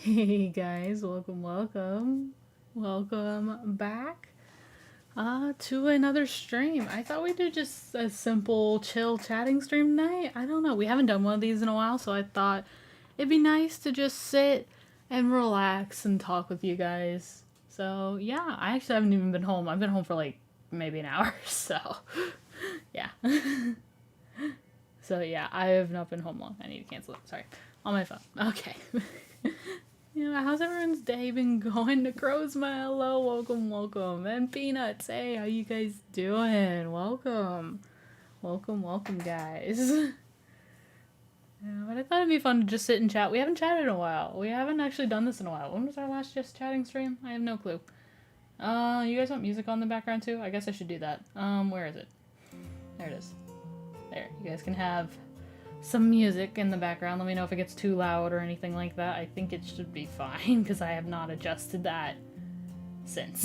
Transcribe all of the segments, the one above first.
Hey guys, welcome back to another stream. I thought we'd do just a simple chill chatting stream tonight. I don't know, we haven't done one of these in a while, so I thought it'd be nice to just sit and relax and talk with you guys. So yeah, I actually haven't even been home. I've been home for like maybe an hour, so yeah. So yeah, I have not been home long. I need to cancel it. Sorry. On my phone. Okay. Yeah, how's everyone's day been going? To Crowsma, hello, welcome. And Peanuts, hey, how you guys doing? Welcome, guys. Yeah, but I thought it'd be fun to just sit and chat. We haven't chatted in a while. We haven't actually done this in a while. When was our last just chatting stream? I have no clue. You guys want music on the background too? I guess I should do that. Where is it? There it is. There, you guys can have some music in the background. Let me know if it gets too loud or anything like that. I think it should be fine because I have not adjusted that since.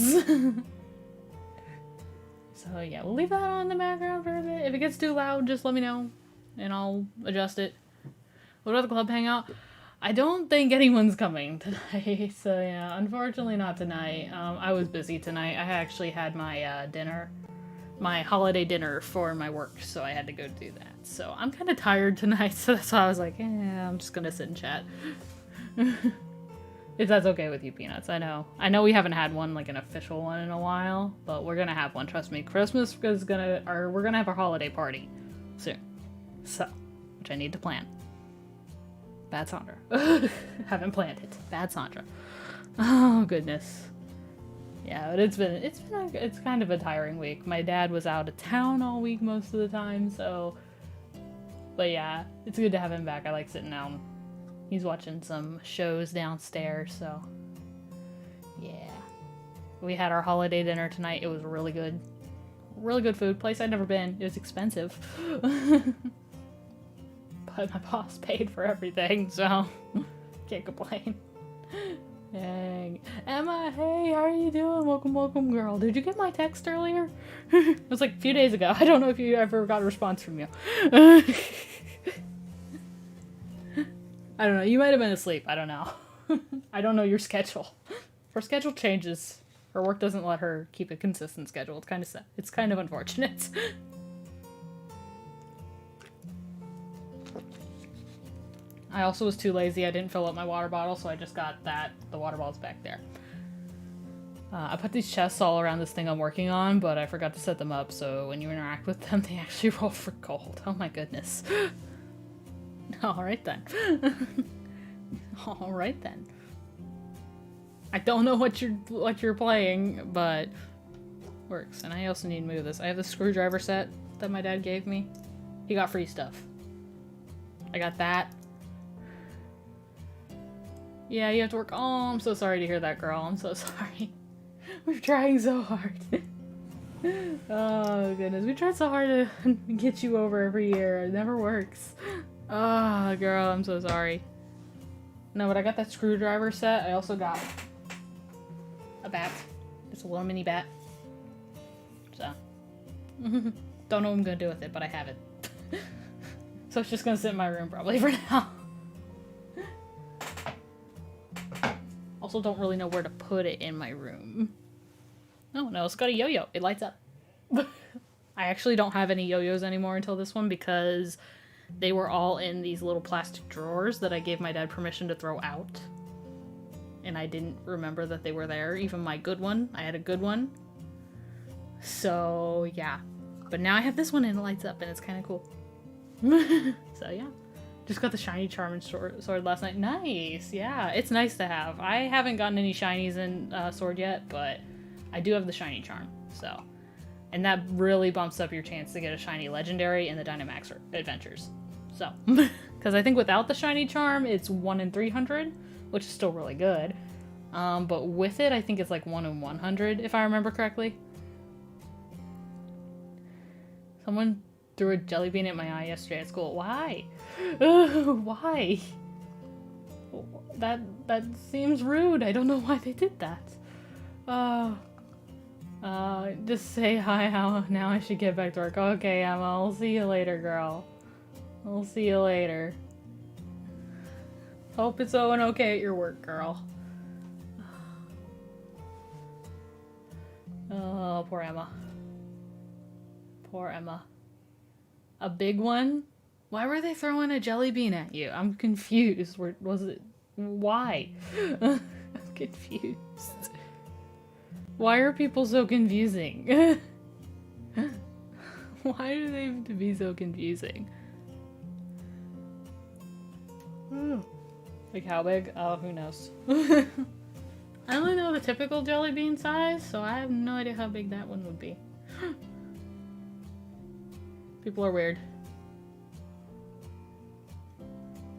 So yeah, we'll leave that on the background for a bit. If it gets too loud, just let me know and I'll adjust it. What about the club hangout? I don't think anyone's coming tonight. So yeah, unfortunately not tonight. I was busy tonight. I actually had my dinner, my holiday dinner for my work, so I had to go do that. So I'm kind of tired tonight, so that's why I was like, I'm just gonna sit and chat. If that's okay with you, Peanuts. I know we haven't had one, like an official one, in a while, but we're gonna have one, trust me. Christmas is we're gonna have our holiday party soon. So, which I need to plan. Bad Sandra. Haven't planned it. Bad Sandra. Oh, goodness. Yeah, but it's kind of a tiring week. My dad was out of town all week most of the time, so... But yeah, it's good to have him back. I like sitting down. He's watching some shows downstairs, so... Yeah. We had our holiday dinner tonight. It was really good. Really good food. Place I'd never been. It was expensive. But my boss paid for everything, so... Can't complain. Dang. Emma, hey, how are you doing? Welcome, girl. Did you get my text earlier? It was like a few days ago. I don't know if you ever got a response from you. I don't know. You might have been asleep. I don't know. I don't know your schedule. Her schedule changes. Her work doesn't let her keep a consistent schedule. It's kind of sad. It's kind of unfortunate. I also was too lazy. I didn't fill up my water bottle, so I just got the water bottle's back there. I put these chests all around this thing I'm working on, but I forgot to set them up, so when you interact with them, they actually roll for gold. Oh my goodness. Alright then. Alright then. I don't know what you're playing, but works. And I also need to move this. I have the screwdriver set that my dad gave me. He got free stuff. I got that. Yeah, you have to work. Oh, I'm so sorry to hear that, girl. I'm so sorry. We're trying so hard. Oh, goodness. We tried so hard to get you over every year. It never works. Oh, girl, I'm so sorry. No, but I got that screwdriver set. I also got a bat. Just a little mini bat. So. Don't know what I'm going to do with it, but I have it. So it's just going to sit in my room probably for now. Also don't really know where to put it in my room. Oh no, it's got a yo-yo. It lights up. I actually don't have any yo-yos anymore until this one because they were all in these little plastic drawers that I gave my dad permission to throw out. And I didn't remember that they were there. Even my good one. I had a good one. So yeah. But now I have this one and it lights up and it's kind of cool. So yeah. Just got the shiny Charmin sword last night. Nice, yeah. It's nice to have. I haven't gotten any shinies in sword yet, but I do have the shiny charm, so. And that really bumps up your chance to get a shiny legendary in the Dynamax adventures. So, because I think without the shiny charm, it's 1 in 300, which is still really good. But with it, I think it's like 1 in 100, if I remember correctly. Someone threw a jelly bean at my eye yesterday at school. Why? Why? That seems rude. I don't know why they did that. Just say hi. How now I should get back to work. Okay, Emma. I'll see you later, girl. I'll see you later. Hope it's going okay at your work, girl. Oh, poor Emma. Poor Emma. A big one? Why were they throwing a jelly bean at you? I'm confused. Was it... Why? I'm confused. Why are people so confusing? Why do they have to be so confusing? Like how big? Oh, who knows? I only know the typical jelly bean size, so I have no idea how big that one would be. People are weird.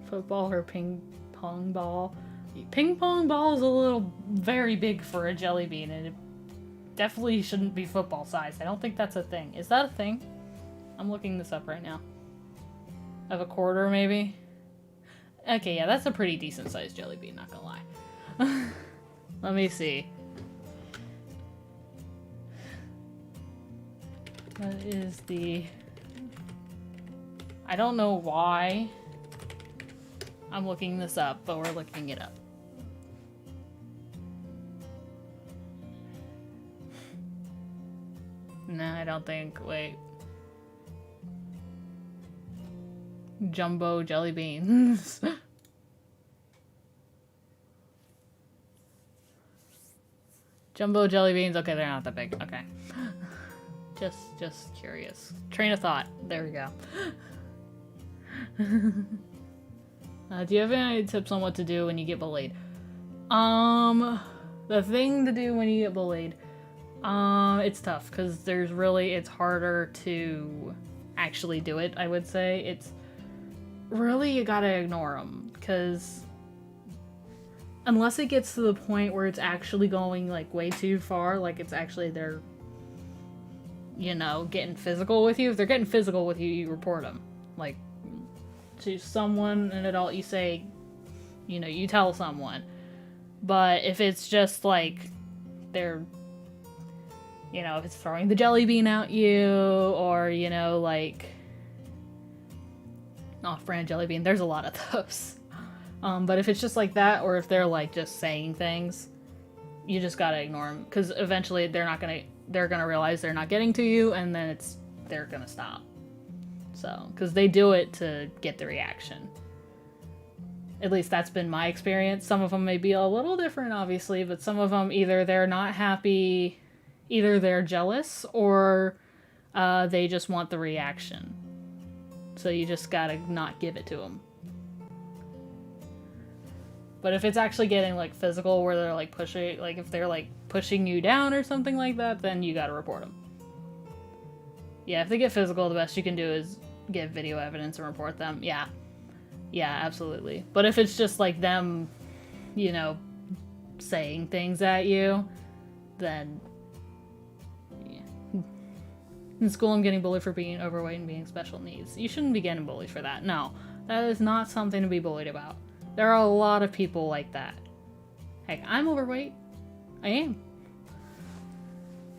Football or ping pong ball? Ping pong ball is a little very big for a jelly bean, and it definitely shouldn't be football size. I don't think that's a thing. Is that a thing? I'm looking this up right now. Of a quarter, maybe? Okay, yeah, that's a pretty decent sized jelly bean, not gonna lie. Let me see. What is the... I don't know why I'm looking this up, but we're looking it up. No, I don't think. Wait. Jumbo jelly beans. Jumbo jelly beans. Okay, they're not that big. Okay. Just curious. Train of thought. There we go. Do you have any tips on what to do when you get bullied? The thing to do when you get bullied, it's tough because it's harder to actually do it, I would say. It's really, you gotta ignore them because unless it gets to the point where it's actually going like way too far, like it's actually they're, you know, getting physical with you. If they're getting physical with you, you report them. Like, to someone, an adult, you say, you know, you tell someone. But if it's just like they're, you know, if it's throwing the jelly bean at you, or, you know, like off-brand jelly bean, there's a lot of those. But if it's just like that, or if they're like just saying things, you just gotta ignore them, because eventually they're gonna realize they're not getting to you, and then they're gonna stop. So, because they do it to get the reaction. At least that's been my experience. Some of them may be a little different, obviously, but some of them either they're not happy, either they're jealous, or they just want the reaction. So you just gotta not give it to them. But if it's actually getting like physical, where they're like pushing, like if they're like pushing you down or something like that, then you gotta report them. Yeah, if they get physical, the best you can do is give video evidence and report them. Yeah. Yeah, absolutely. But if it's just like them, you know, saying things at you, then yeah. In school, I'm getting bullied for being overweight and being special needs. You shouldn't be getting bullied for that. No, that is not something to be bullied about. There are a lot of people like that. Heck, I'm overweight. I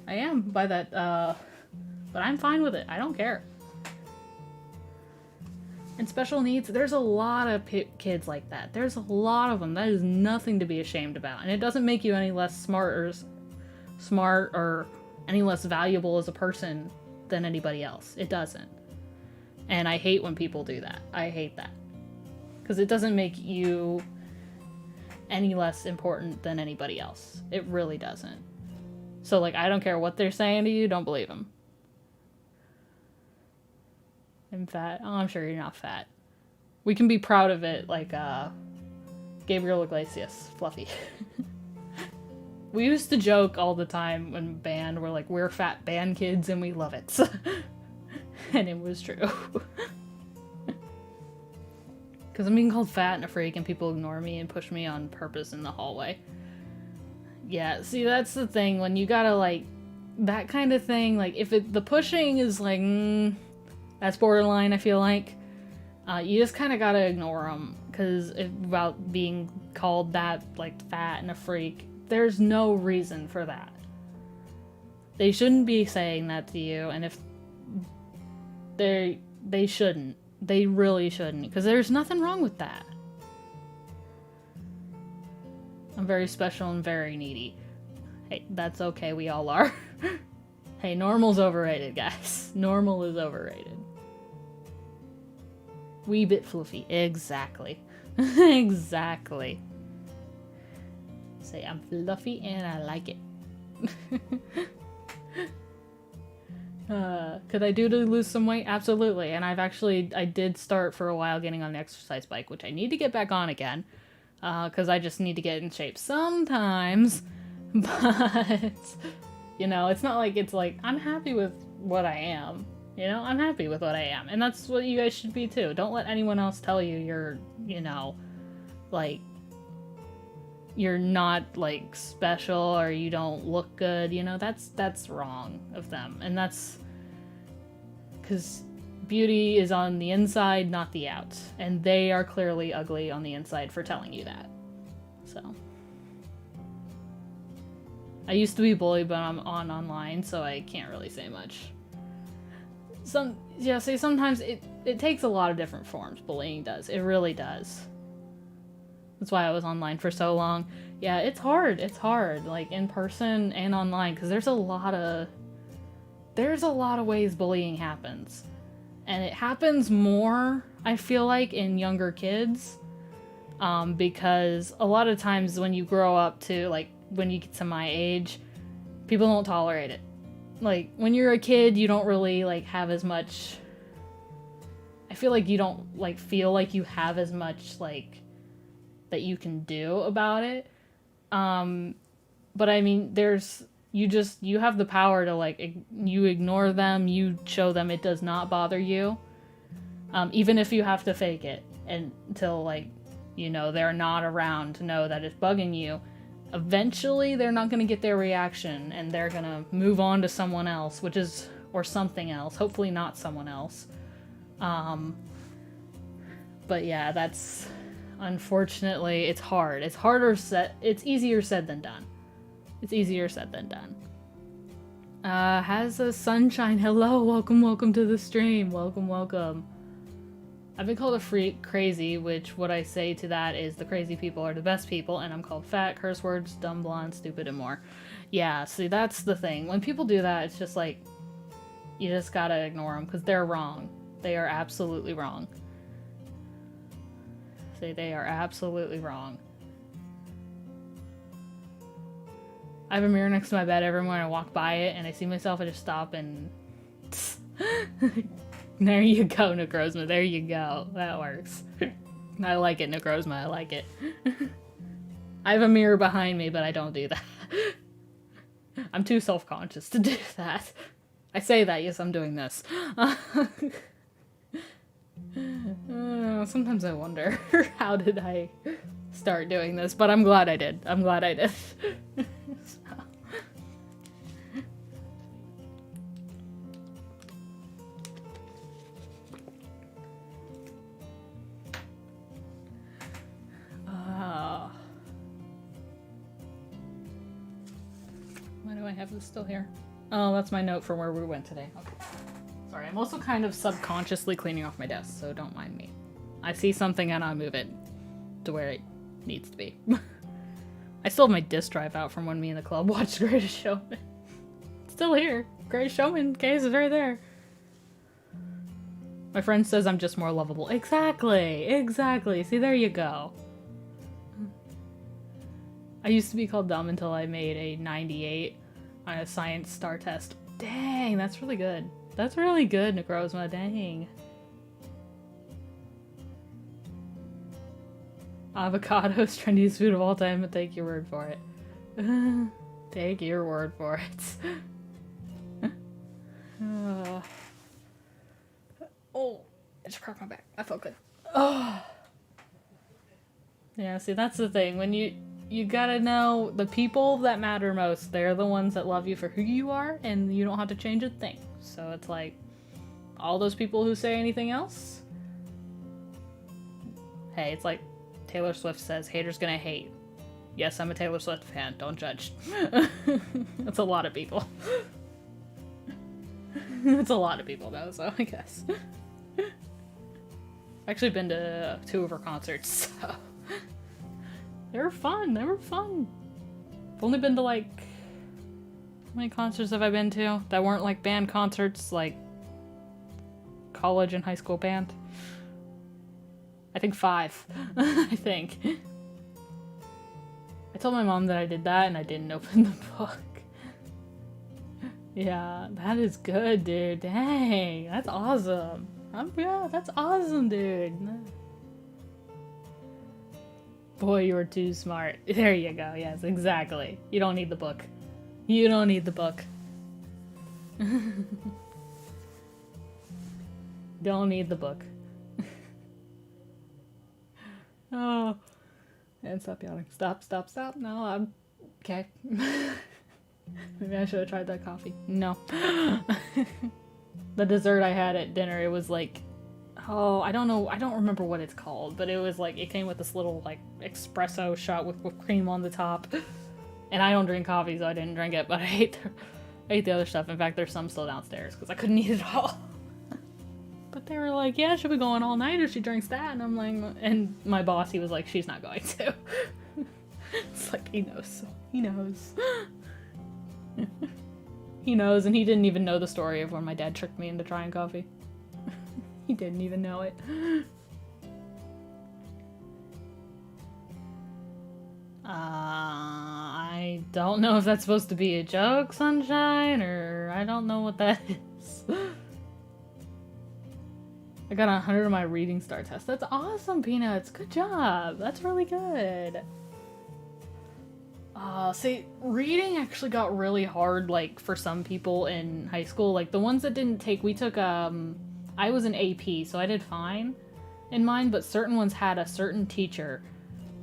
am by that, but I'm fine with it. I don't care. And special needs, there's a lot of kids like that. There's a lot of them. That is nothing to be ashamed about. And it doesn't make you any less smart or any less valuable as a person than anybody else. It doesn't. And I hate when people do that. I hate that. Because it doesn't make you any less important than anybody else. It really doesn't. So, like, I don't care what they're saying to you, don't believe them. I'm fat. Oh, I'm sure you're not fat. We can be proud of it, like, Gabriel Iglesias. Fluffy. We used to joke all the time when band, we're like, we're fat band kids and we love it. And it was true. Because I'm being called fat and a freak and people ignore me and push me on purpose in the hallway. Yeah, see, that's the thing. When you gotta, like, that kind of thing, like, if the pushing is, like, that's borderline, I feel like. You just kind of gotta ignore them. Because about being called that, like, fat and a freak, there's no reason for that. They shouldn't be saying that to you, and if they shouldn't. They really shouldn't, because there's nothing wrong with that. I'm very special and very needy. Hey, that's okay, we all are. Hey, normal's overrated, guys. Normal is overrated. Wee bit fluffy. Exactly. Exactly. Say I'm fluffy and I like it. Could I do to lose some weight? Absolutely. And I did start for a while getting on the exercise bike, which I need to get back on again. Because I just need to get in shape sometimes. But, you know, it's not like it's like, I'm happy with what I am. You know, I'm happy with what I am. And that's what you guys should be too. Don't let anyone else tell you you're, you know, like, you're not, like, special or you don't look good. You know, that's wrong of them. And that's because beauty is on the inside, not the out. And they are clearly ugly on the inside for telling you that. So. I used to be bullied, but I'm online, so I can't really say much. Sometimes it takes a lot of different forms, bullying does. It really does. That's why I was online for so long. Yeah, it's hard. It's hard, like in person and online, because there's a lot of ways bullying happens. And it happens more, I feel like, in younger kids. Because a lot of times when you grow up to, like, when you get to my age, people don't tolerate it. Like, when you're a kid, you don't really, like, have as much... I feel like you don't, like, feel like you have as much, like, that you can do about it. But, I mean, you have the power to, like, you ignore them, you show them it does not bother you. Even if you have to fake it until, like, you know, they're not around to know that it's bugging you. Eventually, they're not going to get their reaction, and they're going to move on to someone else, or something else. Hopefully not someone else. But yeah, that's, unfortunately, it's hard. It's easier said than done. It's easier said than done. Has a sunshine. Hello, welcome to the stream. Welcome. I've been called a freak, crazy, which what I say to that is the crazy people are the best people, and I'm called fat, curse words, dumb, blonde, stupid, and more. Yeah, see, that's the thing. When people do that, it's just like, you just gotta ignore them, because they're wrong. They are absolutely wrong. See, they are absolutely wrong. I have a mirror next to my bed every morning. I walk by it, and I see myself, I just stop and... There you go, Necrozma. There you go. That works. I like it, Necrozma. I like it. I have a mirror behind me, but I don't do that. I'm too self-conscious to do that. I say that, yes, I'm doing this. Sometimes I wonder, how did I start doing this? But I'm glad I did. Why do I have this still here? Oh, that's my note from where we went today. Okay. Sorry, I'm also kind of subconsciously cleaning off my desk, so don't mind me. I see something and I move it to where it needs to be. I still have my disk drive out from when me and the club watched Greatest Showman. It's still here. Greatest Showman case is right there. My friend says I'm just more lovable. Exactly. See, there you go. I used to be called dumb until I made a 98 on a science star test. Dang, that's really good. That's really good, Necrozma. Dang. Avocados, trendiest food of all time, but take your word for it. Take your word for it. Oh, I just cracked my back. That felt good. Oh. Yeah, see, that's the thing. When you gotta know the people that matter most. They're the ones that love you for who you are, and you don't have to change a thing. So it's like, all those people who say anything else, hey, it's like Taylor Swift says, haters gonna hate. Yes, I'm a Taylor Swift fan, don't judge. That's a lot of people. It's a lot of people though, so I guess. I've actually been to 2 of her concerts, so. They were fun. They were fun. I've only been to like, how many concerts have I been to that weren't like band concerts, like college and high school band? I think 5. I think. I told my mom that I did that and I didn't open the book. Yeah, that is good, dude. Dang, that's awesome. Yeah, that's awesome, dude. Boy, you were too smart. There you go. Yes, exactly. You don't need the book. You don't need the book. Don't need the book. Oh. And stop yawning. Stop. No, I'm... Okay. Maybe I should have tried that coffee. No. The dessert I had at dinner, it was like... Oh, I don't know. I don't remember what it's called, but it was like... It came with this little, like, espresso shot with whipped cream on the top. And I don't drink coffee, so I didn't drink it, but I ate the other stuff. In fact, there's some still downstairs, because I couldn't eat it all. But they were like, yeah, she'll be going all night if she drinks that. And I'm like... And my boss, he was like, she's not going to. It's like, he knows. He knows. He knows, and he didn't even know the story of when my dad tricked me into trying coffee. He didn't even know it. I don't know if that's supposed to be a joke, Sunshine, or I don't know what that is. I got 100 on my reading star test. That's awesome, Peanuts. Good job. That's really good. See, reading actually got really hard, like, for some people in high school. Like, the ones that didn't take, we took, I was an AP, so I did fine in mine, but certain ones had a certain teacher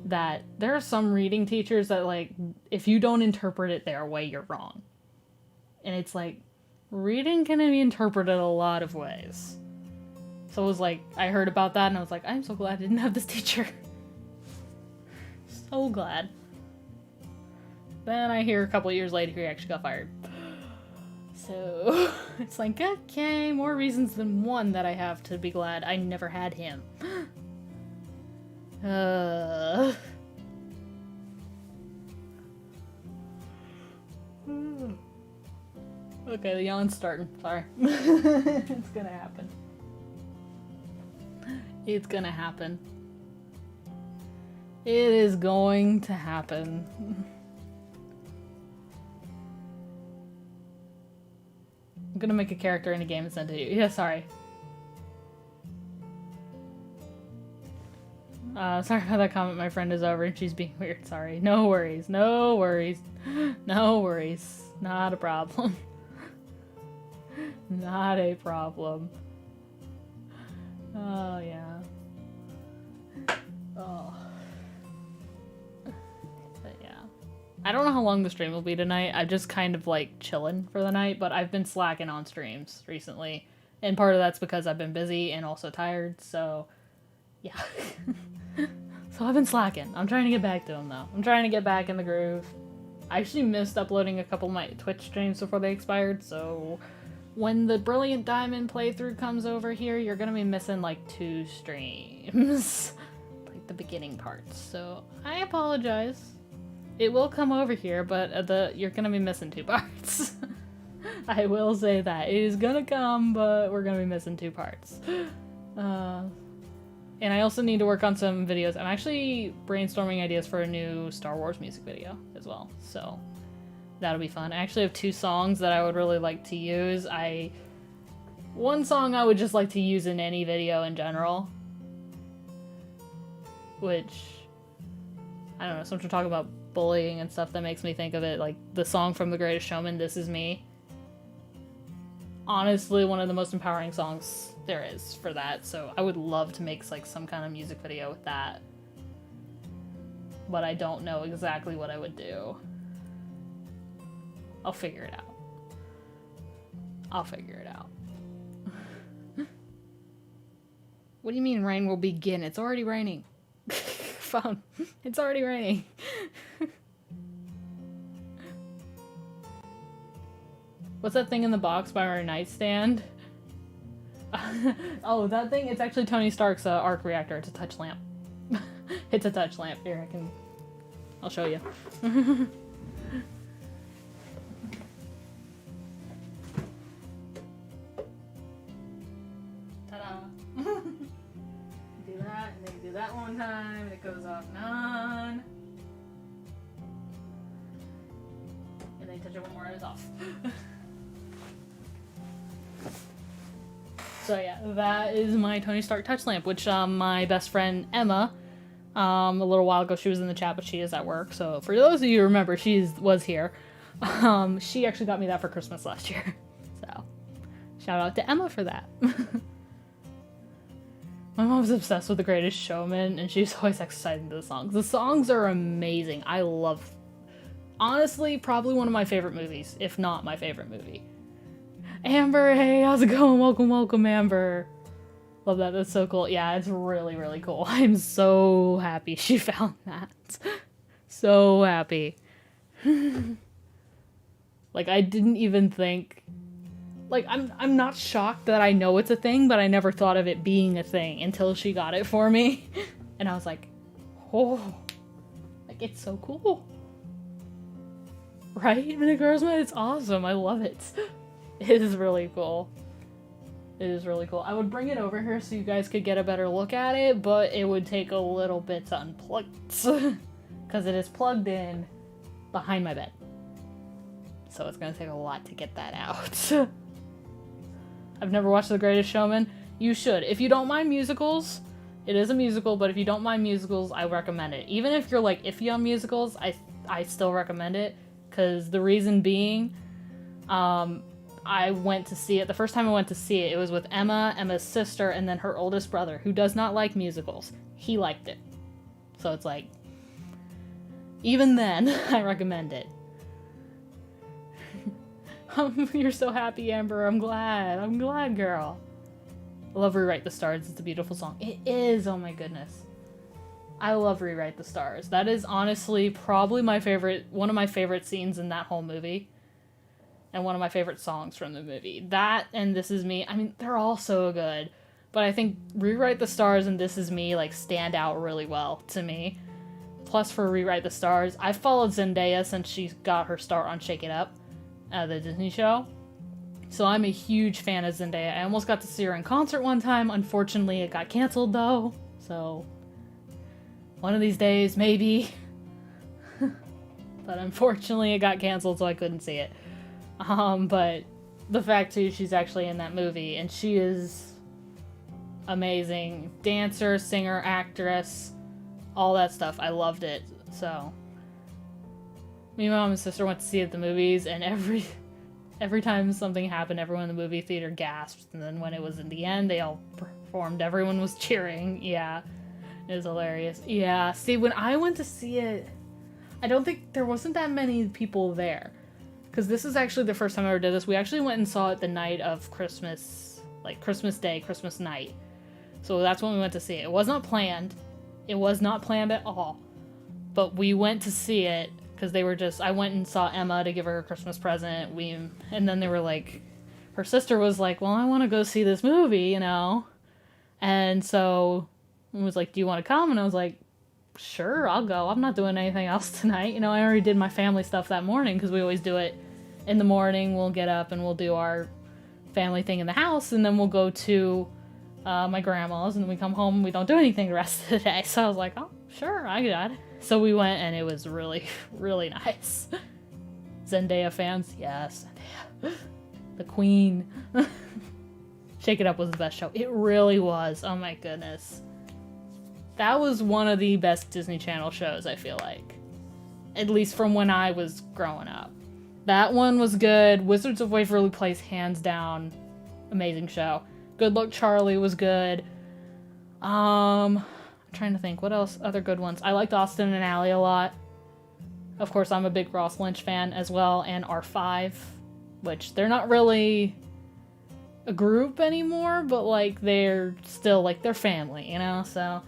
that, there are some reading teachers that, like, if you don't interpret it their way, you're wrong. And it's like, reading can be interpreted a lot of ways. So it was like, I heard about that and I was like, I'm so glad I didn't have this teacher. So glad. Then I hear a couple of years later he actually got fired. So it's like, okay, more reasons than one that I have to be glad I never had him. Okay, the yawn's starting. Sorry. It's gonna happen. It's gonna happen. It is going to happen. I'm gonna make a character in a game and send it to you. Yeah, sorry. Sorry about that comment. My friend is over and she's being weird. Sorry. No worries. No worries. No worries. Not a problem. Not a problem. Oh, yeah. Oh. But yeah. I don't know how long the stream will be tonight. I'm just kind of like chilling for the night, but I've been slacking on streams recently. And part of that's because I've been busy and also tired, so yeah. So I've been slacking. I'm trying to get back to them though. I'm trying to get back in the groove. I actually missed uploading a couple of my Twitch streams before they expired, so when the Brilliant Diamond playthrough comes over here, you're gonna be missing like 2 streams. Like the beginning parts. So I apologize. It will come over here, but you're gonna be missing 2 parts. I will say that. It is gonna come, but we're gonna be missing 2 parts. And I also need to work on some videos. I'm actually brainstorming ideas for a new Star Wars music video as well, so that'll be fun. I actually have 2 songs that I would really like to use. One song I would just like to use in any video in general, which, I don't know, since we're talking about bullying and stuff, that makes me think of it, like the song from The Greatest Showman, This Is Me. Honestly, one of the most empowering songs there is for that, so I would love to make like some kind of music video with that. But I don't know exactly what I would do. I'll figure it out. I'll figure it out. What do you mean rain will begin? It's already raining. Phone. It's already raining. What's that thing in the box by our nightstand? Oh, that thing? It's actually Tony Stark's arc reactor. It's a touch lamp. It's a touch lamp. Here, I can I'll show you. Ta-da! Do that, and then you do that one time, and it goes off and on. And then you touch it one more, and it's off. So yeah, that is my Tony Stark touch lamp, which my best friend Emma, a little while ago, she was in the chat, but she is at work. So for those of you who remember, she was here. She actually got me that for Christmas last year. So shout out to Emma for that. My mom's obsessed with The Greatest Showman, and she's always excited to the songs. The songs are amazing. I love, honestly, probably one of my favorite movies, if not my favorite movie. Amber, hey, how's it going? Welcome, welcome, Amber. Love that. That's so cool. Yeah, it's really, really cool. I'm so happy she found that. So happy. Like, I didn't even think... Like, I'm not shocked that I know it's a thing, but I never thought of it being a thing until she got it for me. And I was like, oh, like, it's so cool. Right? Minigarsma, it's awesome. I love it. It is really cool. It is really cool. I would bring it over here so you guys could get a better look at it, but it would take a little bit to unplug it. Because it is plugged in behind my bed. So it's going to take a lot to get that out. I've never watched The Greatest Showman. You should. If you don't mind musicals, it is a musical, but if you don't mind musicals, I recommend it. Even if you're like iffy on musicals, I still recommend it. Because the reason being, I went to see it. The first time I went to see it, it was with Emma, Emma's sister, and then her oldest brother, who does not like musicals. He liked it. So it's like, even then, I recommend it. You're so happy, Amber. I'm glad. I'm glad, girl. I love Rewrite the Stars. It's a beautiful song. It is. Oh my goodness. I love Rewrite the Stars. That is honestly probably my favorite, one of my favorite scenes in that whole movie. And one of my favorite songs from the movie. That and This Is Me. I mean, they're all so good. But I think Rewrite the Stars and This Is Me, like, stand out really well to me. Plus, for Rewrite the Stars, I've followed Zendaya since she got her start on Shake It Up, the Disney show. So I'm a huge fan of Zendaya. I almost got to see her in concert one time. Unfortunately, it got canceled, though. So, one of these days, maybe. But unfortunately, it got canceled, so I couldn't see it. But the fact too, she's actually in that movie, and she is amazing. Dancer, singer, actress, all that stuff. I loved it. So, me, mom, and sister went to see it at the movies, and every time something happened, everyone in the movie theater gasped, and then when it was in the end, they all performed. Everyone was cheering. Yeah, it was hilarious. Yeah, see, when I went to see it, I don't think there wasn't that many people there. Because this is actually the first time I ever did this. We actually went and saw it the night of Christmas, like Christmas Day, Christmas night. So that's when we went to see it. It was not planned. It was not planned at all. But we went to see it because they were just, I went and saw Emma to give her a Christmas present. And then they were like, her sister was like, well, I want to go see this movie, you know? And so I was like, do you want to come? And I was like, sure, I'll go. I'm not doing anything else tonight. You know, I already did my family stuff that morning because we always do it in the morning. We'll get up and we'll do our family thing in the house, and then we'll go to my grandma's, and then we come home and we don't do anything the rest of the day. So I was like, oh, sure, I got it. So we went, and it was really, really nice. Zendaya fans? Yes, Zendaya. The queen. Shake It Up was the best show. It really was. Oh my goodness. That was one of the best Disney Channel shows, I feel like. At least from when I was growing up. That one was good. Wizards of Waverly Place, hands down, amazing show. Good Luck Charlie was good. I'm trying to think, what else? Other good ones. I liked Austin and Ally a lot. Of course, I'm a big Ross Lynch fan as well, and R5, which they're not really a group anymore, but like they're still like they're family, you know? So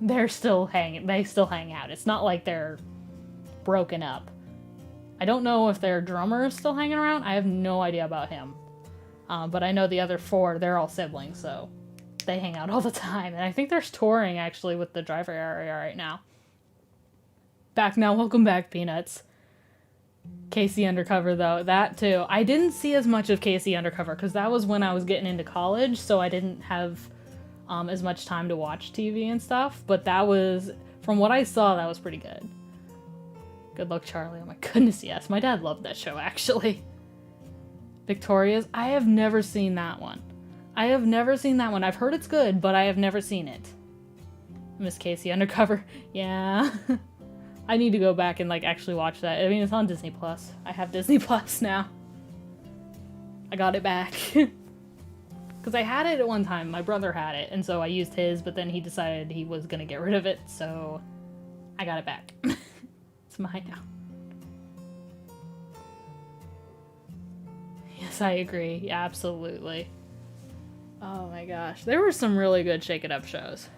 they still hang out. It's not like they're broken up. I don't know if their drummer is still hanging around. I have no idea about him. But I know the other four, they're all siblings, so they hang out all the time. And I think they're touring, actually, with the Driver area right now. Back now, welcome back, Peanuts. Casey Undercover, though, that too. I didn't see as much of Casey Undercover because that was when I was getting into college, so I didn't have as much time to watch TV and stuff. But that was, from what I saw, that was pretty good. Good Luck Charlie. Oh my goodness, yes. My dad loved that show, actually. Victoria's. I have never seen that one. I've heard it's good, but I have never seen it. Miss Casey Undercover. Yeah. I need to go back and, like, actually watch that. I mean, it's on Disney Plus. I have Disney Plus now. I got it back. Because I had it at one time. My brother had it, and so I used his, but then he decided he was going to get rid of it, so I got it back. It's mine now. Yes, I agree. Yeah, absolutely. Oh my gosh. There were some really good Shake It Up shows.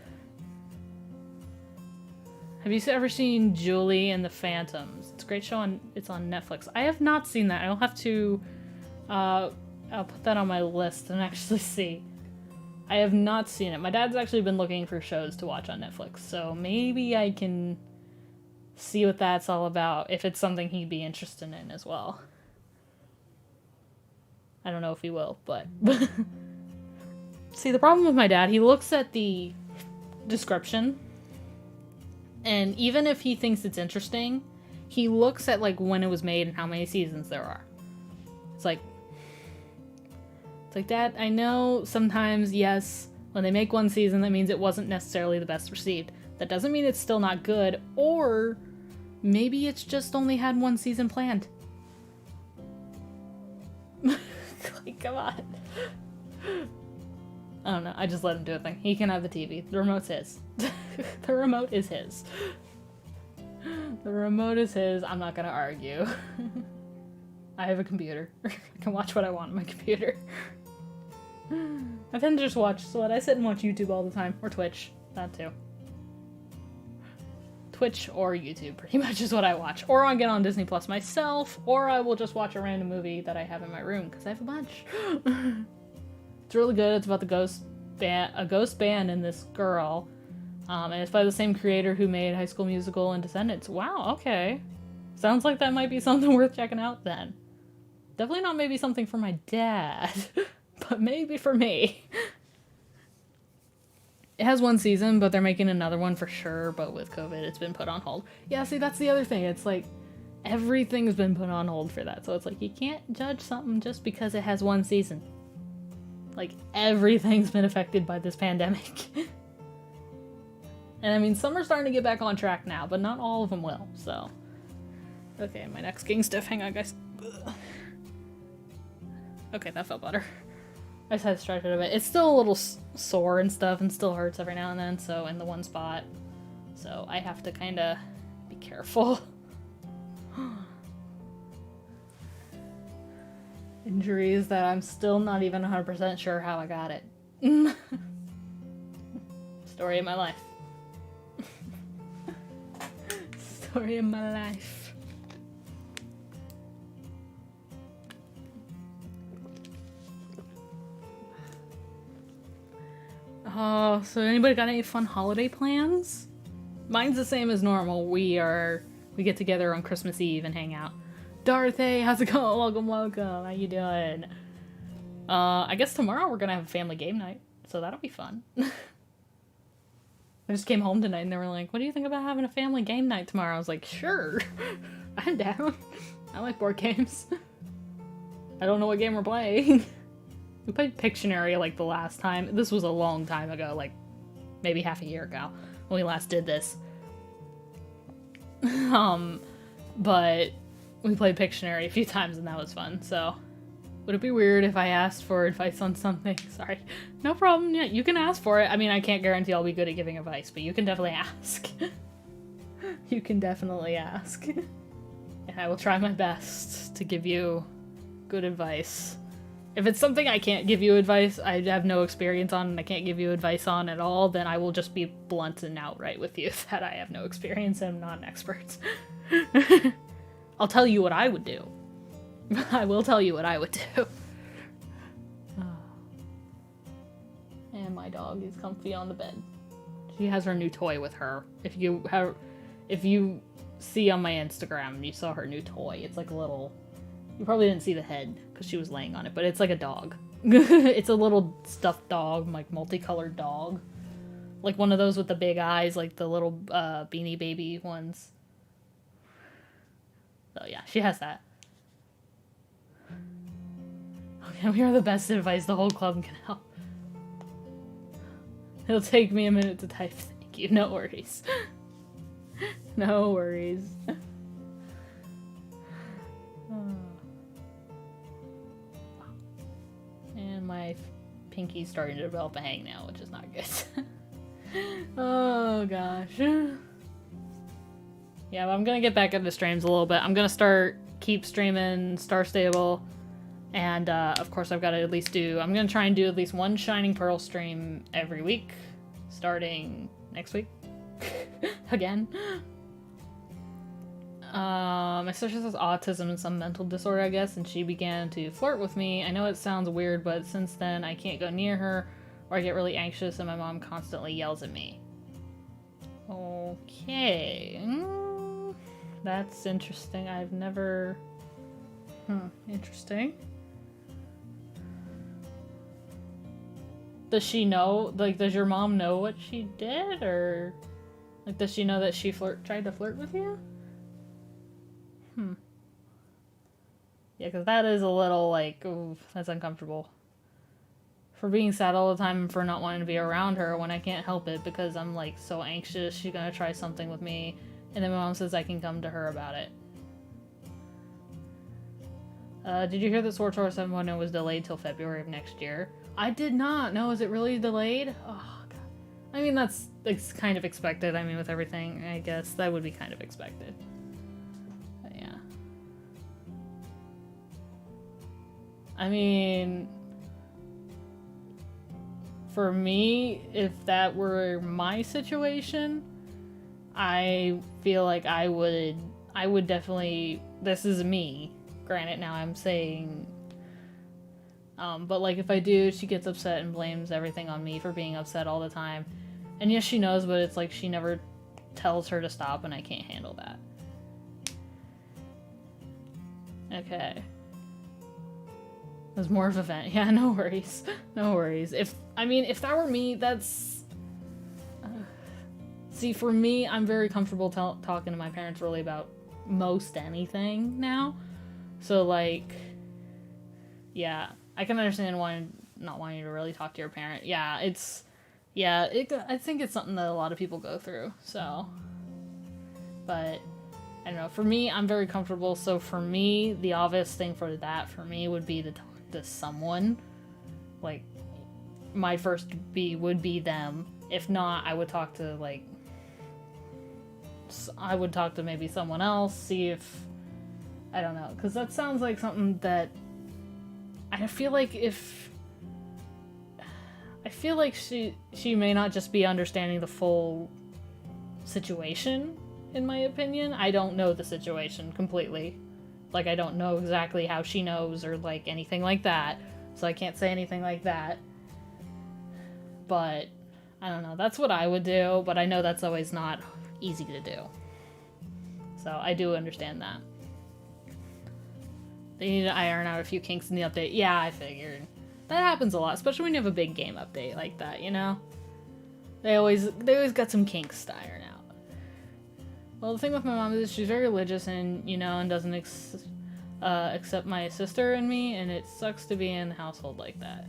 Have you ever seen Julie and the Phantoms? It's a great show. It's on Netflix. I have not seen that. I'll have to... I'll put that on my list and actually see. I have not seen it. My dad's actually been looking for shows to watch on Netflix, so maybe I can see what that's all about, if it's something he'd be interested in as well. I don't know if he will, but... See, the problem with my dad, he looks at the description, and even if he thinks it's interesting, he looks at, like, when it was made and how many seasons there are. It's like, Dad, I know sometimes, yes, when they make one season, that means it wasn't necessarily the best received. That doesn't mean it's still not good, or maybe it's just only had one season planned. Like, come on. I don't know, I just let him do a thing. He can have the TV. The remote's his. The remote is his. The remote is his. I'm not gonna argue. I have a computer. I can watch what I want on my computer. I tend to just watch, so I sit and watch YouTube all the time. Or Twitch. That too. Twitch or YouTube pretty much is what I watch. Or I get on Disney Plus myself, or I will just watch a random movie that I have in my room, because I have a bunch. It's really good. It's about a ghost band and this girl. And it's by the same creator who made High School Musical and Descendants. Wow, okay. Sounds like that might be something worth checking out then. Definitely not maybe something for my dad, but maybe for me. It has one season, but they're making another one for sure, but with COVID, it's been put on hold. Yeah, see, that's the other thing. It's like, everything's been put on hold for that. So it's like, you can't judge something just because it has one season. Like, everything's been affected by this pandemic. And I mean, some are starting to get back on track now, but not all of them will, so. Okay, my neck's getting stiff. Hang on, guys. Okay, that felt better. I just had to stretch it a bit. It's still a little sore and stuff, and still hurts every now and then, so in the one spot. So I have to kind of be careful. Injuries that I'm still not even 100% sure how I got it. Story of my life. Story of my life. Oh, so anybody got any fun holiday plans? Mine's the same as normal. We get together on Christmas Eve and hang out. Dorothy, how's it going? Welcome, welcome. How you doing? I guess tomorrow we're gonna have a family game night, so that'll be fun. I just came home tonight and they were like, what do you think about having a family game night tomorrow? I was like, sure. I'm down. I like board games. I don't know what game we're playing. We played Pictionary like the last time. This was a long time ago, like maybe half a year ago when we last did this. But we played Pictionary a few times and that was fun, so. Would it be weird if I asked for advice on something? Sorry. No problem. Yeah, you can ask for it. I mean, I can't guarantee I'll be good at giving advice, but you can definitely ask. You can definitely ask. And I will try my best to give you good advice. If it's something I can't give you advice, I have no experience on, and I can't give you advice on at all, then I will just be blunt and outright with you that I have no experience and I'm not an expert. I'll tell you what I would do. I will tell you what I would do. And my dog is comfy on the bed. She has her new toy with her. If you see on my Instagram, you saw her new toy. It's like a little... You probably didn't see the head because she was laying on it, but it's like a dog. It's a little stuffed dog, like multicolored dog. Like one of those with the big eyes, like the little Beanie Baby ones. So yeah, she has that. Okay, we are the best advice the whole club can help. It'll take me a minute to type thank you. No worries. No worries. And my pinky's starting to develop a hangnail, which is not good. Oh gosh. Yeah, but I'm gonna get back into streams a little bit. I'm gonna keep streaming Star Stable. And, of course, I've got to at least I'm going to try and do at least one Shining Pearl stream every week, starting next week. Again. My sister has autism and some mental disorder, I guess, and she began to flirt with me. I know it sounds weird, but since then, I can't go near her, or I get really anxious, and my mom constantly yells at me. Okay. That's interesting. I've never... interesting. Does she know, like, does your mom know what she did, or, like, does she know that she tried to flirt with you? Yeah, because that is a little, like, ooh, that's uncomfortable. For being sad all the time and for not wanting to be around her when I can't help it because I'm, like, so anxious she's gonna try something with me, and then my mom says I can come to her about it. Did you hear that Sword Tour 7.0 was delayed till February of next year? I did not. No, is it really delayed? Oh, God. I mean, it's kind of expected. I mean, with everything, I guess that would be kind of expected. But yeah. I mean, for me, if that were my situation, I feel like I would definitely, this is me. Granted, now I'm saying, but like if I do, she gets upset and blames everything on me for being upset all the time. And yes, she knows, but it's like she never tells her to stop, and I can't handle that. Okay. There's more of a vent. Yeah, no worries. No worries. If that were me, that's... See, for me, I'm very comfortable talking to my parents really about most anything now. So, like, yeah, I can understand not wanting to really talk to your parent. Yeah, I think it's something that a lot of people go through, so. But, I don't know, for me, I'm very comfortable, so for me, the obvious thing for me would be to talk to someone. Like, my first would be them. If not, I would talk to, like, maybe someone else, see if, I don't know, because that sounds like something that I feel like she may not just be understanding the full situation, in my opinion. I don't know the situation completely. Like, I don't know exactly how she knows or, like, anything like that, so I can't say anything like that. But, I don't know, that's what I would do, but I know that's always not easy to do. So, I do understand that. They need to iron out a few kinks in the update. Yeah, I figured. That happens a lot, especially when you have a big game update like that, you know? They always got some kinks to iron out. Well, the thing with my mom is she's very religious and, you know, and doesn't accept my sister and me, and it sucks to be in a household like that.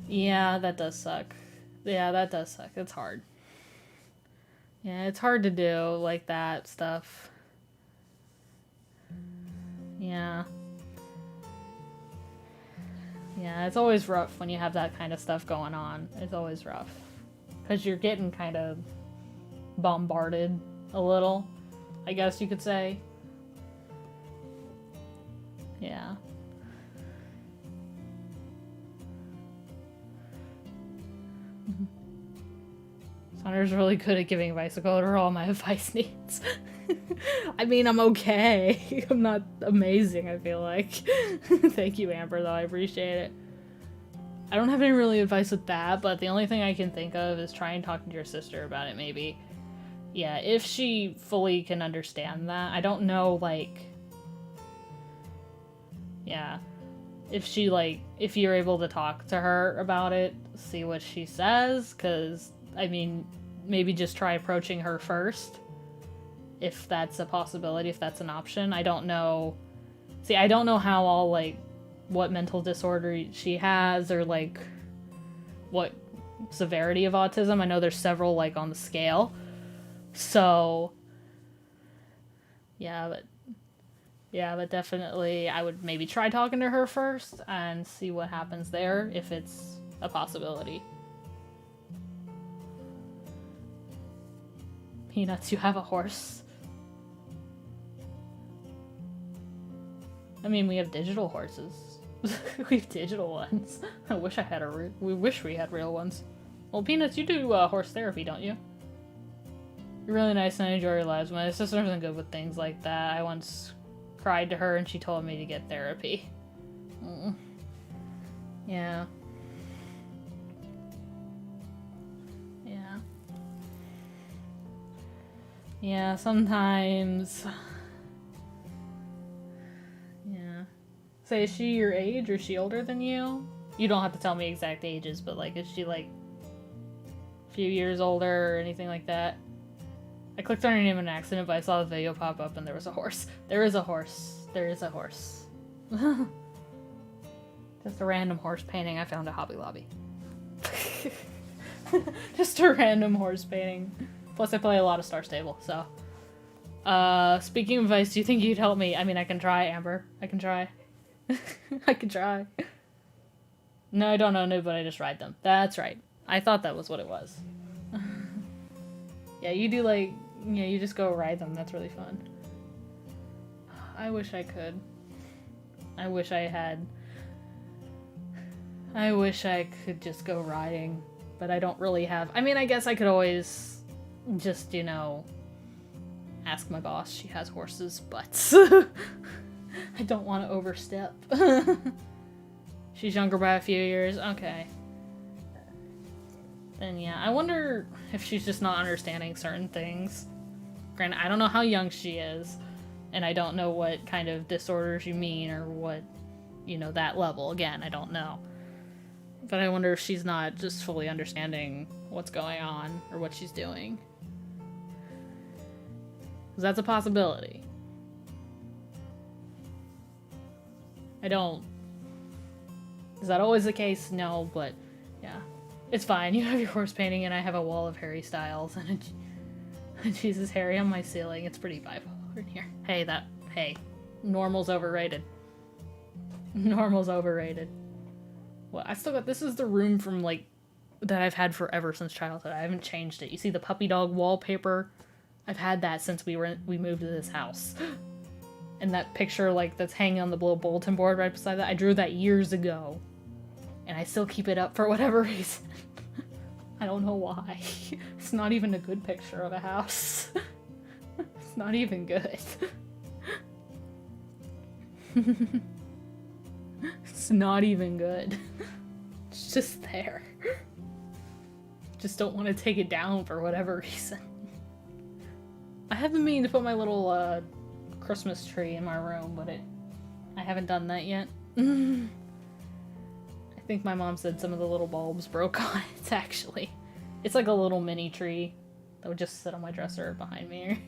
Yeah, that does suck. Yeah, that does suck. It's hard. Yeah, it's hard to do, like, that stuff. Yeah. Yeah, it's always rough when you have that kind of stuff going on. It's always rough. Because you're getting kind of bombarded a little, I guess you could say. Yeah. Sonner's really good at giving advice. I'll go over all my advice needs. I mean, I'm okay. I'm not amazing, I feel like. Thank you, Amber, though. I appreciate it. I don't have any really advice with that, but the only thing I can think of is try and talk to your sister about it, maybe. Yeah, if she fully can understand that. I don't know, like... Yeah. If she, like... If you're able to talk to her about it, see what she says, because, I mean, maybe just try approaching her first. If that's a possibility, if that's an option. I don't know... See, I don't know how all, like, what mental disorder she has, or, like, what severity of autism. I know there's several, like, on the scale. So, yeah, but definitely I would maybe try talking to her first and see what happens there, if it's a possibility. Peanuts, you have a horse? I mean, we have digital horses. We have digital ones. I wish I had we wish we had real ones. Well, Peanuts, you do horse therapy, don't you? You're really nice and I enjoy your lives. My sister isn't good with things like that. I once cried to her and she told me to get therapy. Yeah. Yeah. Yeah, sometimes... Yeah. Say, is she your age or is she older than you? You don't have to tell me exact ages, but, like, is she, like, a few years older or anything like that? I clicked on her name in an accident, but I saw the video pop up and there was a horse. There is a horse. There is a horse. Just a random horse painting I found at Hobby Lobby. Just a random horse painting. Plus I play a lot of Star Stable, so. Speaking of advice, do you think you'd help me? I mean, I can try, Amber. I can try. I can try. No, I don't own it, but I just ride them. That's right. I thought that was what it was. Yeah, you do, like, yeah, you just go ride them. That's really fun. I wish I could. I wish I had. I wish I could just go riding, but I don't really have. I mean, I guess I could always just, you know, ask my boss. She has horses, but I don't want to overstep. She's younger by a few years. Okay. Then yeah, I wonder if she's just not understanding certain things. Granted, I don't know how young she is, and I don't know what kind of disorders you mean or what, you know, that level. Again, I don't know. But I wonder if she's not just fully understanding what's going on or what she's doing. Because that's a possibility. I don't... Is that always the case? No, but yeah. It's fine. You have your horse painting and I have a wall of Harry Styles and a Jesus Harry on my ceiling. It's pretty bipolar in here. Hey, normal's overrated. Normal's overrated. Well, I still got, this is the room from, like, that I've had forever since childhood. I haven't changed it. You see the puppy dog wallpaper? I've had that since we moved to this house. And that picture, like, that's hanging on the little bulletin board right beside that, I drew that years ago. And I still keep it up for whatever reason. I don't know why. It's not even a good picture of a house. It's not even good. It's not even good. It's just there. Just don't want to take it down for whatever reason. I have been meaning to put my little Christmas tree in my room, but I haven't done that yet. I think my mom said some of the little bulbs broke on it, actually. It's like a little mini tree that would just sit on my dresser behind me.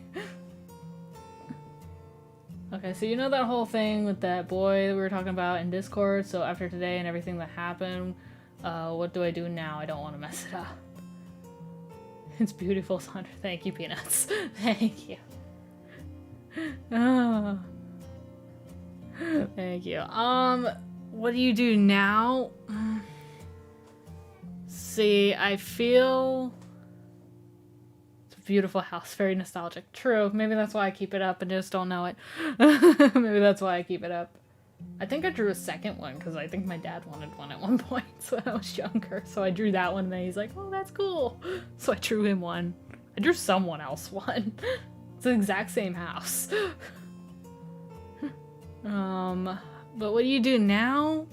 Okay, so you know that whole thing with that boy that we were talking about in Discord? So after today and everything that happened, what do I do now? I don't want to mess it up. It's beautiful, Sandra. Thank you, Peanuts. Thank you. Oh. Thank you. What do you do now? See, I feel... It's a beautiful house, very nostalgic. True, maybe that's why I keep it up and just don't know it. Maybe that's why I keep it up. I think I drew a second one because I think my dad wanted one at one point when I was younger. So I drew that one and then he's like, oh, that's cool. So I drew him one. I drew someone else one. It's the exact same house. But what do you do now?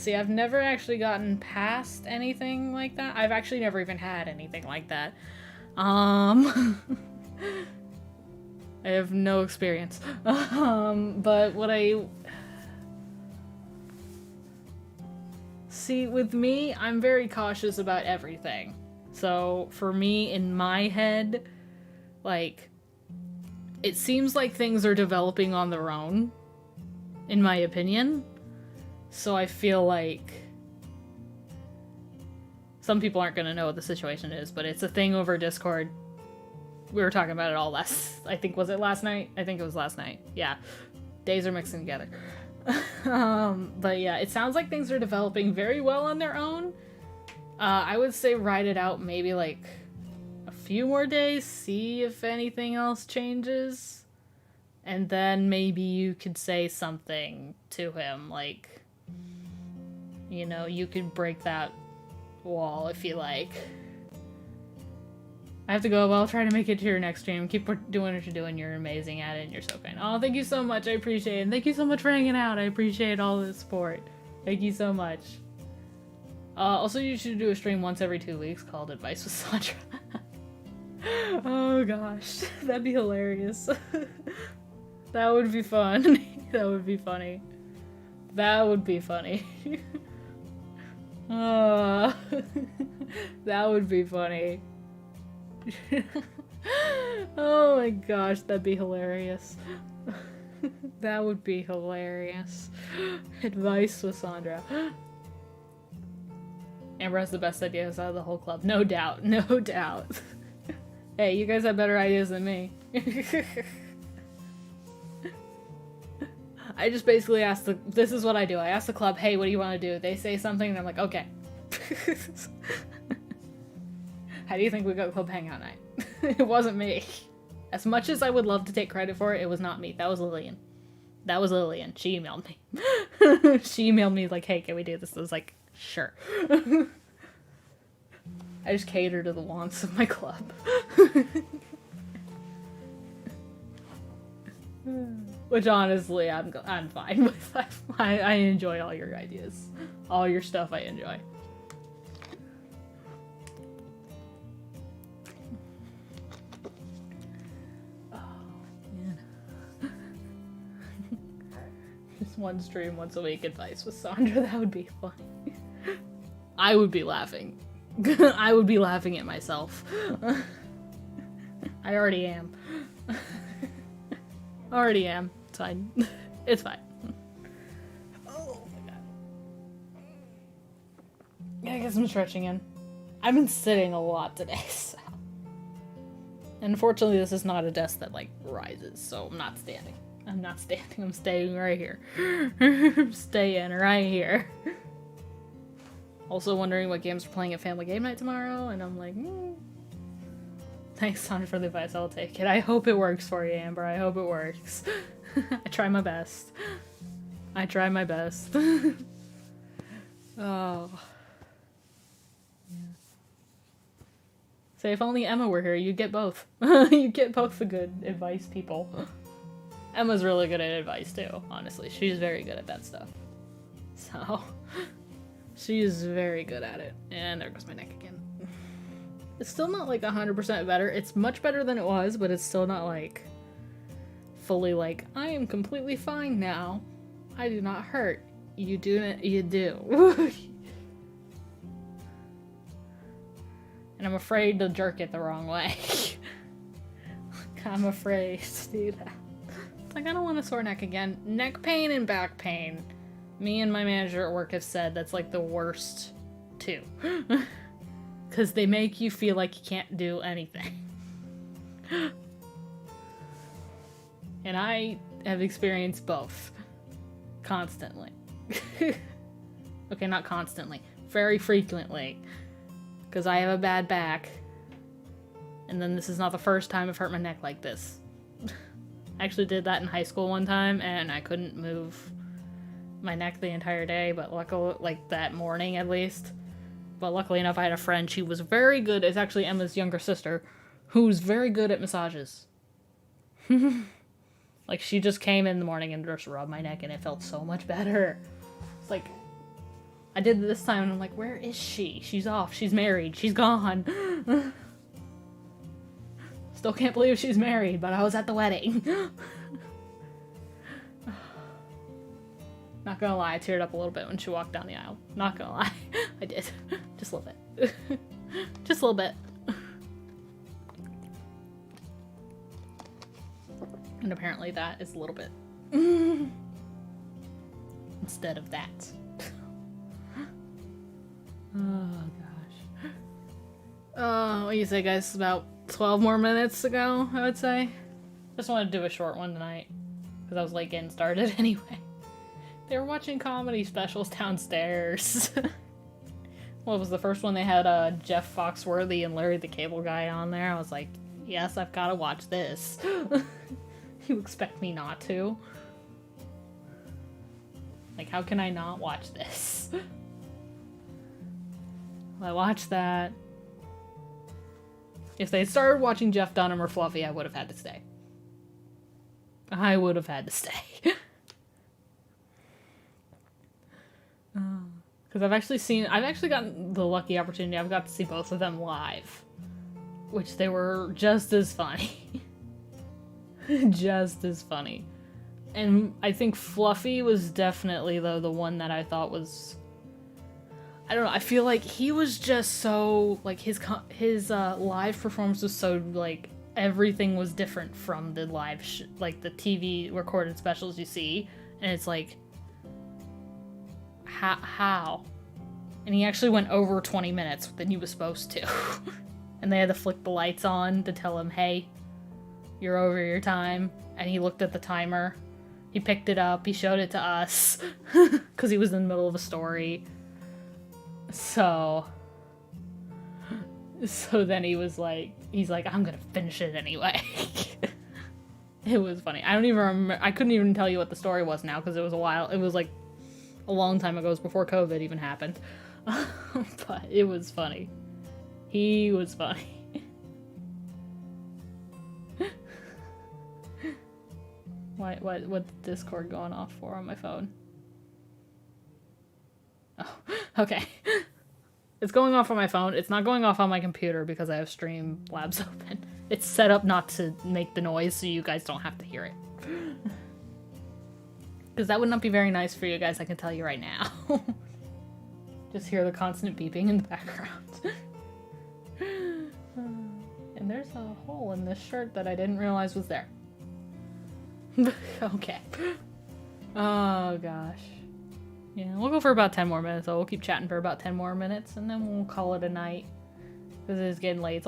See, I've never actually gotten past anything like that. I've actually never even had anything like that. I have no experience. But what see, with me, I'm very cautious about everything. So, for me, in my head, like, it seems like things are developing on their own, in my opinion. So I feel like some people aren't going to know what the situation is, but it's a thing over Discord. We were talking about it all I think, was it last night? I think it was last night. Yeah. Days are mixing together. But yeah, it sounds like things are developing very well on their own. I would say ride it out maybe like a few more days, see if anything else changes. And then maybe you could say something to him, like, you know, you could break that wall if you like. I have to go, but I'll try to make it to your next stream. Keep doing what you're doing. You're amazing at it, and you're so kind. Oh, thank you so much. I appreciate it. And thank you so much for hanging out. I appreciate all the support. Thank you so much. Also, you should do a stream once every 2 weeks called Advice with Sandra. Oh gosh, that'd be hilarious. That would be fun. That would be funny. That would be funny. That would be funny. Oh my gosh, that'd be hilarious. That would be hilarious. Advice with Sandra. Amber has the best ideas out of the whole club. No doubt, no doubt. Hey, you guys have better ideas than me. I just basically ask this is what I do. I ask the club, hey, what do you want to do? They say something and I'm like, okay. How do you think we got club hangout night? It wasn't me. As much as I would love to take credit for it, it was not me. That was Lillian. That was Lillian. She emailed me. She emailed me like, hey, can we do this? I was like, sure. I just cater to the wants of my club. Which honestly, I'm fine with. I enjoy all your ideas. All your stuff I enjoy. Oh, man. Just one stream once a week advice with Sandra, that would be funny. I would be laughing. I would be laughing at myself. I already am. Already am. It's fine. It's fine. Oh my god. Gotta get some stretching in. I've been sitting a lot today, so. Unfortunately, this is not a desk that, like, rises, so I'm not standing. I'm not standing. I'm staying right here. I'm staying right here. Also wondering what games we're playing at Family Game Night tomorrow, and I'm like, Thanks, Sandra, for the advice. I'll take it. I hope it works for you, Amber. I hope it works. I try my best. I try my best. Oh. Yeah. Say, if only Emma were here, you'd get both. You'd get both the good advice people. Emma's really good at advice, too, honestly. She's very good at that stuff. So, she's very good at it. And there goes my neck again. It's still not, like, 100% better. It's much better than it was, but it's still not, like, fully, like, I am completely fine now. I do not hurt. You do. And I'm afraid to jerk it the wrong way. I'm afraid to do that. It's like, I don't want a sore neck again. Neck pain and back pain. Me and my manager at work have said that's, like, the worst, too. Because they make you feel like you can't do anything. And I have experienced both. Constantly. Okay, not constantly. Very frequently. Because I have a bad back. And then this is not the first time I've hurt my neck like this. I actually did that in high school one time, and I couldn't move my neck the entire day, but luckily, like, that morning at least. But luckily enough, I had a friend. She was very good. It's actually Emma's younger sister, who's very good at massages. Like, she just came in the morning and just rubbed my neck, and it felt so much better. It's like, I did it this time and I'm like, where is she? She's off. She's married. She's gone. Still can't believe she's married, but I was at the wedding. Not gonna lie, I teared up a little bit when she walked down the aisle. Not gonna lie. I did. Just a little bit. Just a little bit. And apparently that is a little bit. Instead of that. Oh gosh. What do you say, guys? About 12 more minutes to go, I would say. Just wanted to do a short one tonight. Because I was late getting started anyway. They were watching comedy specials downstairs. What was the first one? They had Jeff Foxworthy and Larry the Cable Guy on there. I was like, yes, I've got to watch this. You expect me not to? Like, how can I not watch this? I watched that. If they had started watching Jeff Dunham or Fluffy, I would have had to stay. I would have had to stay. Because I've actually gotten the lucky opportunity, I've got to see both of them live. Which they were just as funny. Just as funny. And I think Fluffy was definitely, though, the one that I thought was... I don't know, I feel like he was just so, like, his live performance was so, like, everything was different from the live, like, the TV recorded specials you see. And it's like, how? And he actually went over 20 minutes than he was supposed to. And they had to flick the lights on to tell him, hey, you're over your time. And he looked at the timer. He picked it up. He showed it to us. Because he was in the middle of a story. So then he's like, I'm gonna finish it anyway. It was funny. I don't even remember. I couldn't even tell you what the story was now because it was a while. It was like a long time ago. It was before COVID even happened. But it was funny. He was funny. What's Discord going off for on my phone? Oh, okay. It's going off on my phone. It's not going off on my computer because I have Streamlabs open. It's set up not to make the noise so you guys don't have to hear it. Because that would not be very nice for you guys, I can tell you right now. Just hear the constant beeping in the background. And there's a hole in this shirt that I didn't realize was there. Okay. Oh gosh. Yeah, we'll go for about 10 more minutes, so we'll keep chatting for about 10 more minutes, and then we'll call it a night. Because it's getting late. It's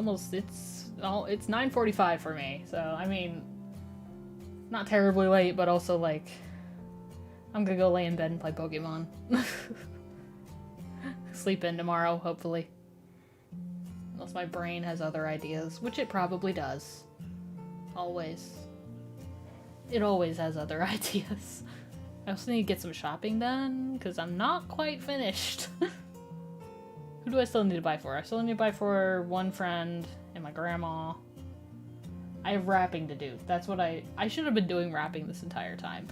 9:45 for me, so, I mean, not terribly late, but also, like, I'm gonna go lay in bed and play Pokemon. Sleep in tomorrow, hopefully. Unless my brain has other ideas, which it probably does. Always. It always has other ideas. I also need to get some shopping done, because I'm not quite finished. Who do I still need to buy for? I still need to buy for one friend and my grandma. I have wrapping to do. That's what I should have been doing wrapping this entire time.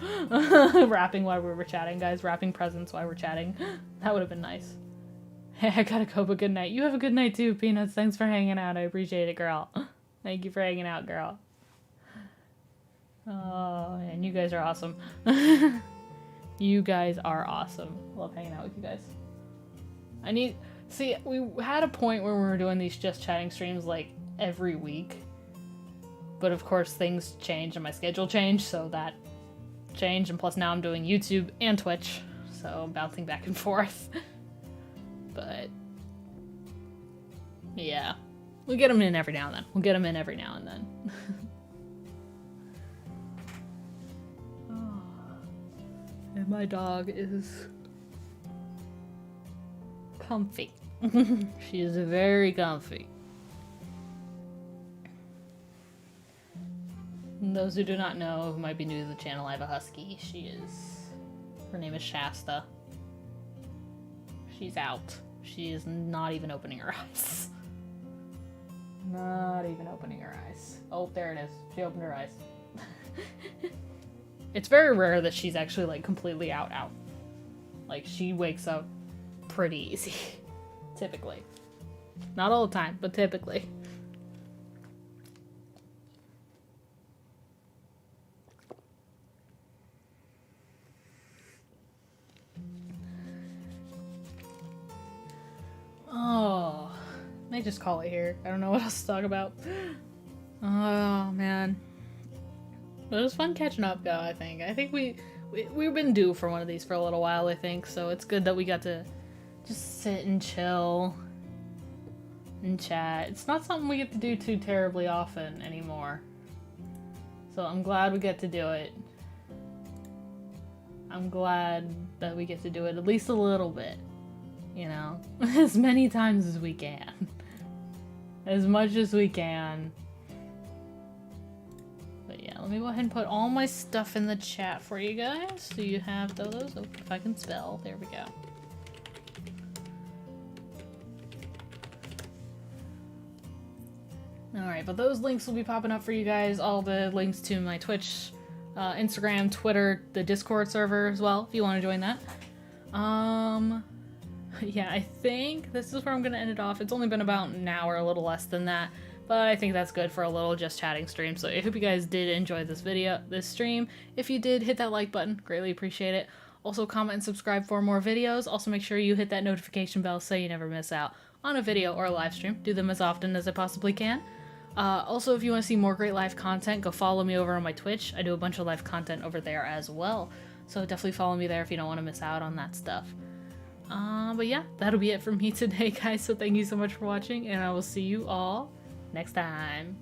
Wrapping while we were chatting, guys. Wrapping presents while we're chatting. That would have been nice. Hey, I gotta go, but good night. You have a good night too, Peanuts. Thanks for hanging out. I appreciate it, girl. Thank you for hanging out, girl. Oh, and you guys are awesome. You guys are awesome. Love hanging out with you guys. See, we had a point where we were doing these just chatting streams like every week. But of course things changed and my schedule changed, so that changed. And plus now I'm doing YouTube and Twitch, so I'm bouncing back and forth. But yeah, we'll get them in every now and then. And my dog is comfy. She is very comfy. And those who do not know, who might be new to the channel, I have a husky. Her name is Shasta. She's out. She is not even opening her eyes. Not even opening her eyes. Oh, there it is. She opened her eyes. It's very rare that she's actually, like, completely out. Like, she wakes up pretty easy. Typically. Not all the time, but typically. Oh, may just call it here. I don't know what else to talk about. Oh man, but it was fun catching up, though. I think we've been due for one of these for a little while. I think so. It's good that we got to just sit and chill and chat. It's not something we get to do too terribly often anymore. So I'm glad we get to do it. I'm glad that we get to do it at least a little bit. You know, as many times as we can. As much as we can. But yeah, let me go ahead and put all my stuff in the chat for you guys. So you have those. Oh, if I can spell. There we go. Alright, but those links will be popping up for you guys. All the links to my Twitch, Instagram, Twitter, the Discord server as well, if you want to join that. Yeah, I think this is where I'm gonna end it off. It's only been about an hour, a little less than that, but I think that's good for a little just chatting stream. So I hope you guys did enjoy this stream. If you did, hit that like button. Greatly appreciate it. Also, comment and subscribe for more videos. Also, make sure you hit that notification bell so you never miss out on a video or a live stream. Do them as often as I possibly can. Also, if you want to see more great live content, go follow me over on my Twitch. I do a bunch of live content over there as well. So definitely follow me there if you don't want to miss out on that stuff. But yeah, that'll be it from me today, guys. So thank you so much for watching, and I will see you all next time.